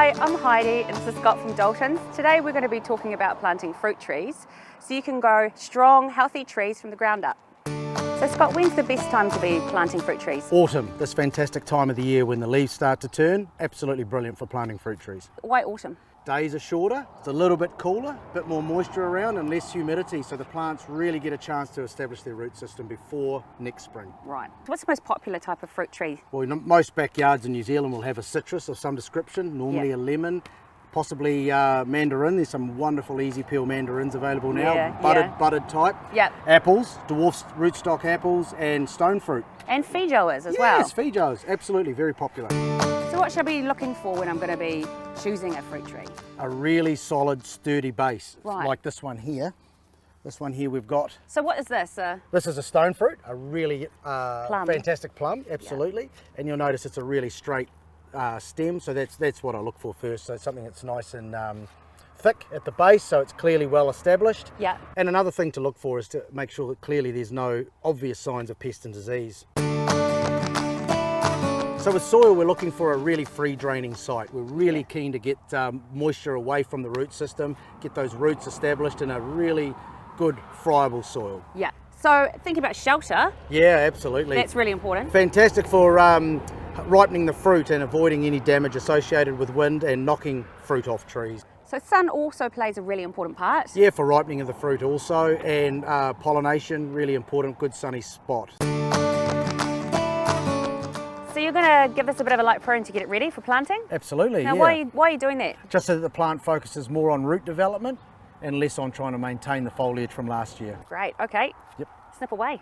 Hi, I'm Heidi and this is Scott from Daltons. Today we're going to be talking about planting fruit trees so you can grow strong, healthy trees from the ground up. So Scott, when's the best time to be planting fruit trees? Autumn, this fantastic time of the year when the leaves start to turn. Absolutely brilliant for planting fruit trees. Why autumn? Days are shorter, it's a little bit cooler, a bit more moisture around and less humidity, so the plants really get a chance to establish their root system before next spring. Right. What's the most popular type of fruit tree? Well, most backyards in New Zealand will have a citrus of some description, normally a lemon, possibly mandarin. There's some wonderful easy peel mandarins available now, budded type. Yep. Apples, dwarf rootstock apples and stone fruit. And feijoas as well. Yes, feijoas, absolutely, very popular. So what should I be looking for when I'm going to be choosing a fruit tree? A really solid, sturdy base, Right. like this one here. This one here we've got. So what is this? This is a stone fruit, a really Plum. fantastic plum, absolutely. And you'll notice it's a really straight stem, so that's what I look for first. So something that's nice and thick at the base, so it's clearly well established. Yeah. And another thing to look for is to make sure that clearly there's no obvious signs of pest and disease. So with soil, we're looking for a really free draining site. We're really keen to get moisture away from the root system, get those roots established in a really good friable soil. Yeah. So think about shelter. Yeah, absolutely. That's really important. Fantastic for ripening the fruit and avoiding any damage associated with wind and knocking fruit off trees. So sun also plays a really important part. Yeah, for ripening of the fruit also, and pollination, really important, good sunny spot. So you're going to give this a bit of a light prune to get it ready for planting? Absolutely, Now, yeah. why are you doing that? Just so that the plant focuses more on root development and less on trying to maintain the foliage from last year. Great, okay. Yep. Snip away.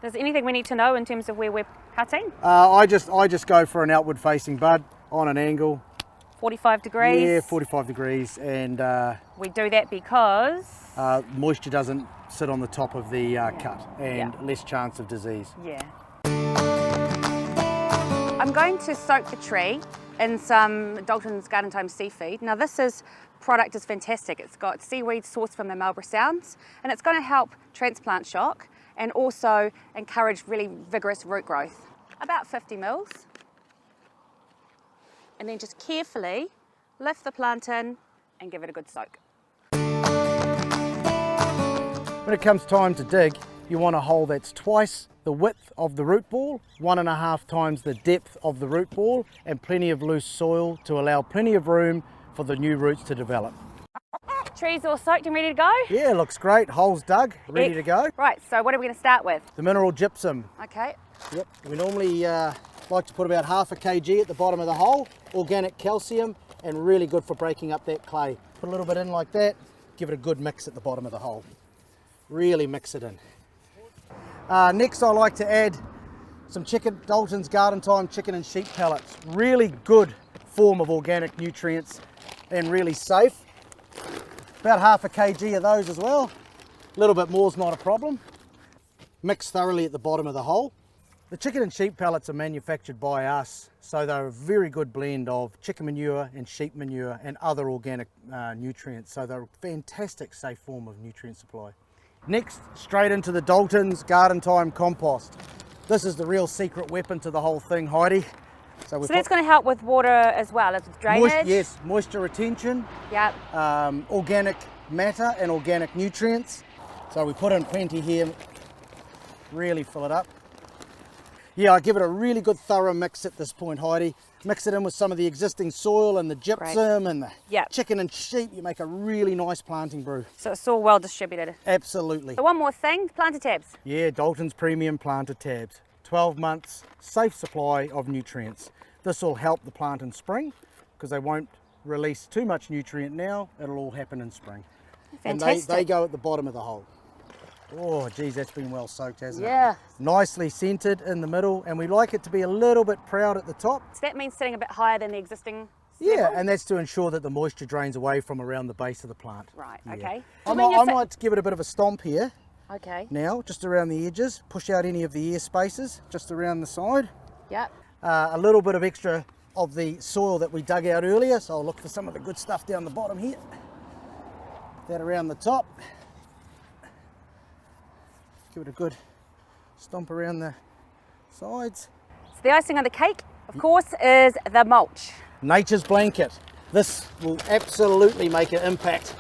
Is there anything we need to know in terms of where we're cutting? I just go for an outward facing bud on an angle. 45 degrees? Yeah, 45 degrees, and We do that because? moisture doesn't sit on the top of the cut, and less chance of disease. Yeah. I'm going to soak the tree in some Dalton's Garden Time seafood. Now this product is fantastic. It's got seaweed sourced from the Marlborough Sounds, and it's going to help transplant shock and also encourage really vigorous root growth. About 50 mils. And then just carefully lift the plant in and give it a good soak. When it comes time to dig, you want a hole that's twice the width of the root ball, 1.5 times the depth of the root ball, and plenty of loose soil to allow plenty of room for the new roots to develop. Trees all soaked and ready to go? Yeah, looks great. Holes dug, ready to go. Right, so what are we going to start with? The mineral gypsum. Okay. Yep. We normally like to put about 0.5 kg at the bottom of the hole. Organic calcium and really good for breaking up that clay. Put a little bit in like that. Give it a good mix at the bottom of the hole. Really mix it in. Next, I like to add some Dalton's Garden Time chicken and sheep pellets. Really good form of organic nutrients and really safe. About 0.5 kg of those as well. A little bit more is not a problem. Mix thoroughly at the bottom of the hole. The chicken and sheep pellets are manufactured by us, so they're a very good blend of chicken manure and sheep manure and other organic nutrients, so they're a fantastic safe form of nutrient supply. Next, straight into the Dalton's Garden Time compost. This is the real secret weapon to the whole thing, Heidi. So that's going to help with water as well as with drainage? Yes, moisture retention, yep. Organic matter and organic nutrients. So we put in plenty here, really fill it up. Yeah, I give it a really good thorough mix at this point, Heidi. Mix it in with some of the existing soil and the gypsum and the chicken and sheep. You make a really nice planting brew. So it's all well distributed? Absolutely. So one more thing, planter tabs. Yeah, Dalton's Premium Planter Tabs. 12 months, safe supply of nutrients. This will help the plant in spring because they won't release too much nutrient now. It'll all happen in spring. Fantastic. And they go at the bottom of the hole. Oh, geez, that's been well soaked, hasn't it? Yeah. Nicely centered in the middle, and we like it to be a little bit proud at the top. So that means sitting a bit higher than the existing Yeah, level? and that's to ensure that the moisture drains away from around the base of the plant. Right, Yeah. okay. I might give it a bit of a stomp here. Okay. Now, just around the edges. Push out any of the air spaces, just around the side. Yep. A little bit of extra of the soil that we dug out earlier, so I'll look for some of the good stuff down the bottom here. That around the top. Give it a good stomp around the sides. So the icing on the cake of course, is the mulch. Nature's blanket. This will absolutely make an impact.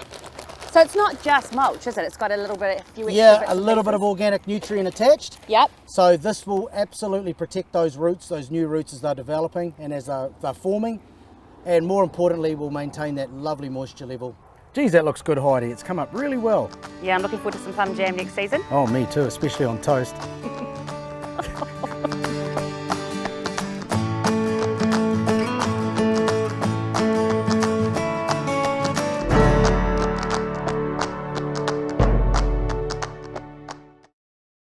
So it's not just mulch, is it? It's got a little bit, a few extra Yeah, bits a and little bit pieces. of organic nutrient attached. Yep. So this will absolutely protect those roots, those new roots as they're developing and as they're forming. And more importantly, will maintain that lovely moisture level. Geez, that looks good, Heidi. It's come up really well. Yeah, I'm looking forward to some plum jam next season. Oh, me too, especially on toast.